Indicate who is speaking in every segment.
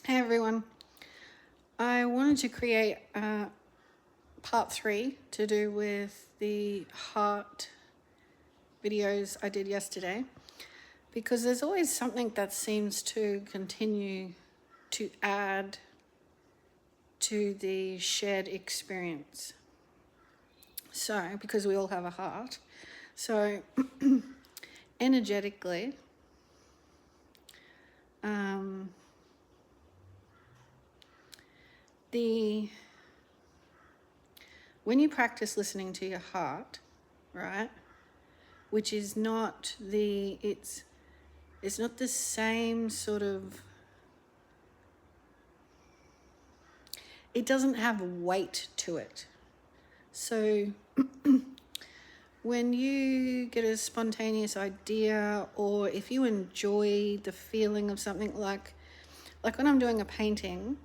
Speaker 1: Hey everyone, I wanted to create part 3 to do with the heart videos I did yesterday, because there's always something that seems to continue to add to the shared experience. So, because we all have a heart, so energetically, when you practice listening to your heart, right, which is not it's not the same sort of, it doesn't have weight to it. So when you get a spontaneous idea, or if you enjoy the feeling of something, like when I'm doing a painting,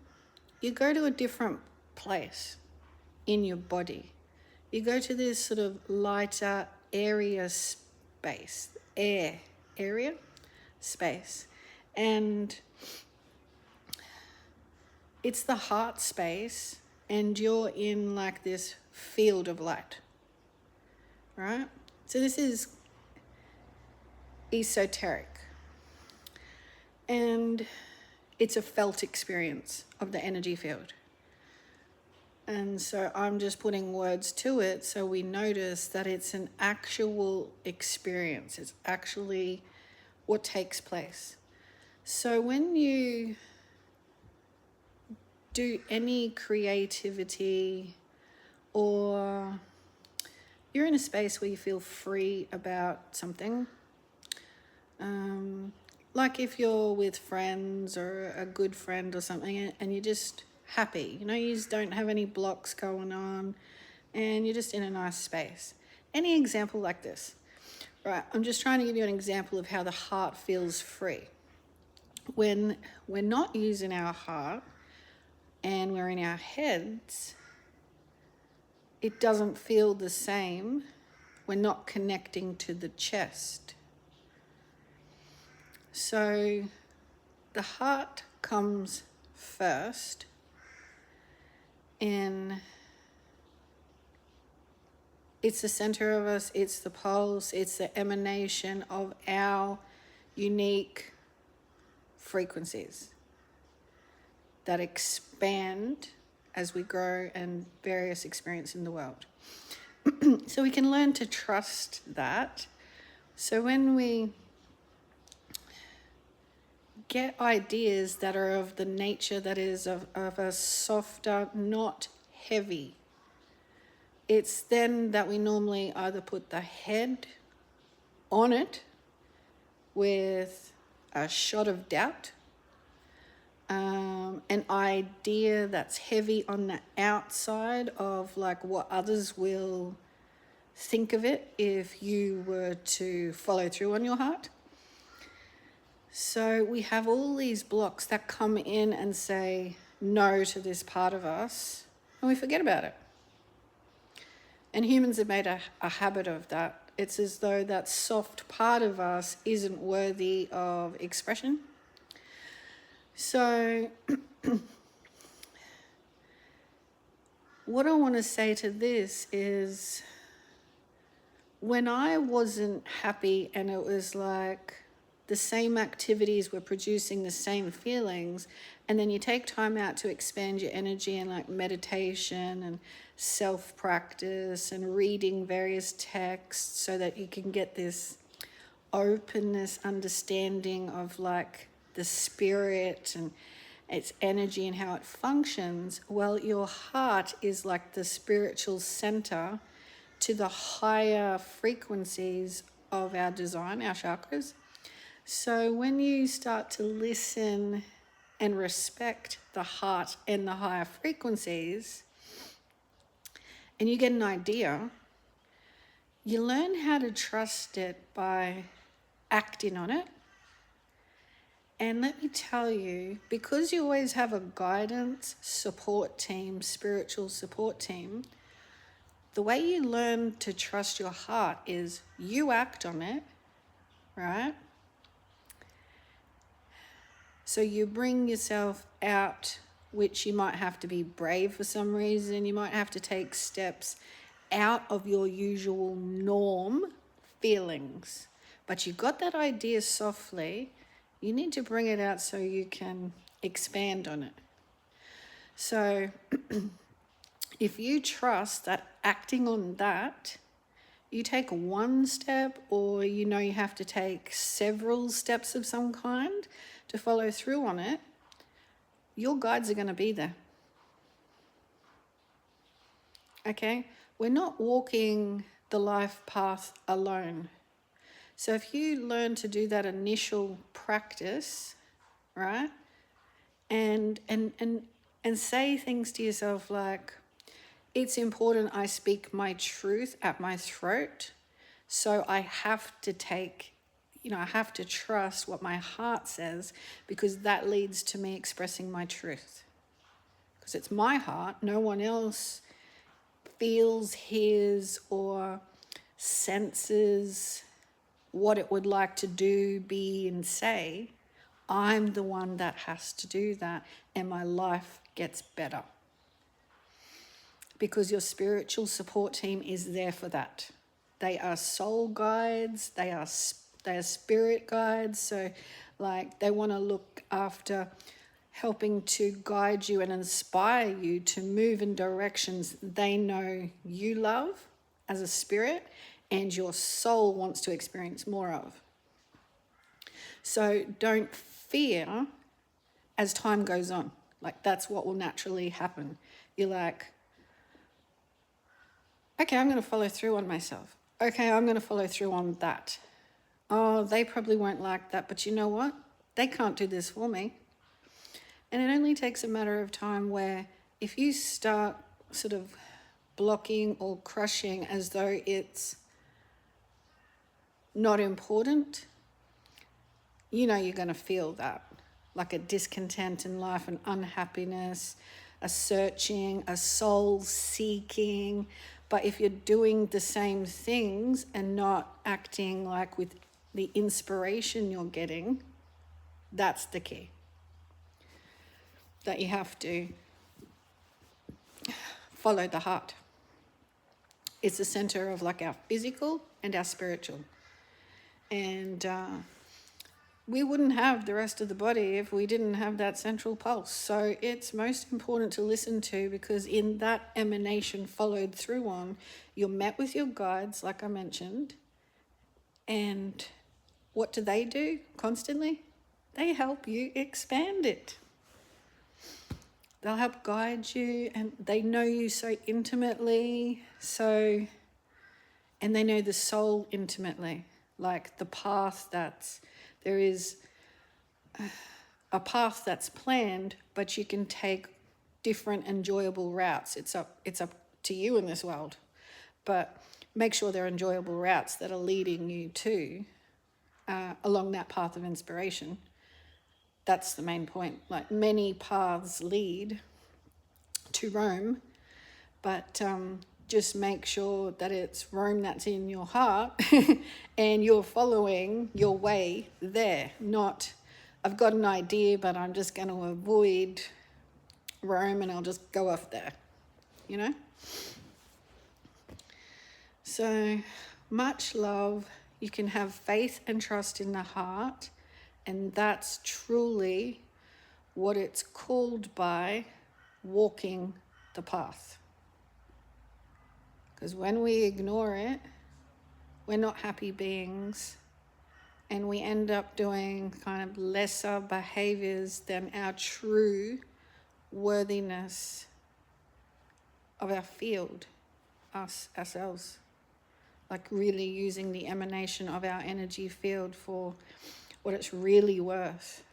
Speaker 1: you go to a different place in your body. You go to this sort of lighter area space, area space, and it's the heart space, and you're in like this field of light, right? So this is esoteric, and it's a felt experience of the energy field. And so I'm just putting words to it so we notice that it's an actual experience. It's actually what takes place. So when you do any creativity, or you're in a space where you feel free about something, like if you're with friends or a good friend or something, and you're just happy, you just don't have any blocks going on, and you're just in a nice space. Any example like this, right? I'm just trying to give you an example of how the heart feels free. When we're not using our heart and we're in our heads, it doesn't feel the same. We're not connecting to the chest. So the heart comes first, and it's the center of us, it's the pulse, it's the emanation of our unique frequencies that expand as we grow and various experience in the world. So we can learn to trust that. So when we get ideas that are of the nature that is of a softer, not heavy, it's then that we normally either put the head on it with a shot of doubt, an idea that's heavy on the outside of like what others will think of it if you were to follow through on your heart. So we have all these blocks that come in and say no to this part of us, and we forget about it. And humans have made a habit of that. It's as though that soft part of us isn't worthy of expression. So what I want to say to this is, when I wasn't happy and it was like the same activities were producing the same feelings, and then you take time out to expand your energy and like meditation and self-practice and reading various texts so that you can get this openness, understanding of like the spirit and its energy and how it functions. Well, your heart is like the spiritual center to the higher frequencies of our design, our chakras. So when you start to listen and respect the heart and the higher frequencies, and you get an idea, you learn how to trust it by acting on it. And let me tell you, because you always have a guidance support team, spiritual support team, the way you learn to trust your heart is you act on it, right? So you bring yourself out, which you might have to be brave for some reason. You might have to take steps out of your usual norm feelings. But you got that idea softly. You need to bring it out so you can expand on it. So if you trust that acting on that, you take one step, or you know you have to take several steps of some kind to follow through on it, your guides are going to be there. Okay? We're not walking the life path alone. So if you learn to do that initial practice, right? And say things to yourself like, it's important I speak my truth at my throat. So I have to I have to trust what my heart says, because that leads to me expressing my truth. Because it's my heart, no one else feels, hears, or senses what it would like to do, be, and say. I'm the one that has to do that, and my life gets better. Because your spiritual support team is there for that. They are soul guides, they are spirit guides, so like they want to look after helping to guide you and inspire you to move in directions they know you love as a spirit and your soul wants to experience more of. So don't fear as time goes on. Like that's what will naturally happen. You're like, okay, I'm going to follow through on myself. Okay, I'm going to follow through on that. Oh, they probably won't like that, but you know what? They can't do this for me. And it only takes a matter of time where if you start sort of blocking or crushing as though it's not important, you know you're going to feel that. Like a discontent in life, an unhappiness, a searching, a soul seeking. But if you're doing the same things and not acting like with the inspiration you're getting, that's the key. That you have to follow the heart. It's the center of like our physical and our spiritual. And we wouldn't have the rest of the body if we didn't have that central pulse. So it's most important to listen to, because in that emanation followed through on, you're met with your guides, like I mentioned. And what do constantly? They help you expand it. They'll help guide you, and they know you so intimately. And they know the soul intimately, like the path there is a path that's planned, but you can take different enjoyable routes. It's up to you in this world, but make sure they're enjoyable routes that are leading you to along that path of inspiration. That's the main point. Like many paths lead to Rome, but just make sure that it's Rome that's in your heart and you're following your way there. Not, I've got an idea, but I'm just going to avoid Rome and I'll just go off there, you know? So much love. You can have faith and trust in the heart, and that's truly what it's called by, walking the path. Because when we ignore it, we're not happy beings, and we end up doing kind of lesser behaviors than our true worthiness of our field, ourselves. Like really using the emanation of our energy field for what it's really worth.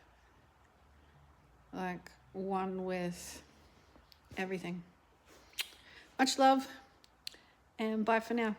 Speaker 1: Like one with everything. Much love, and bye for now.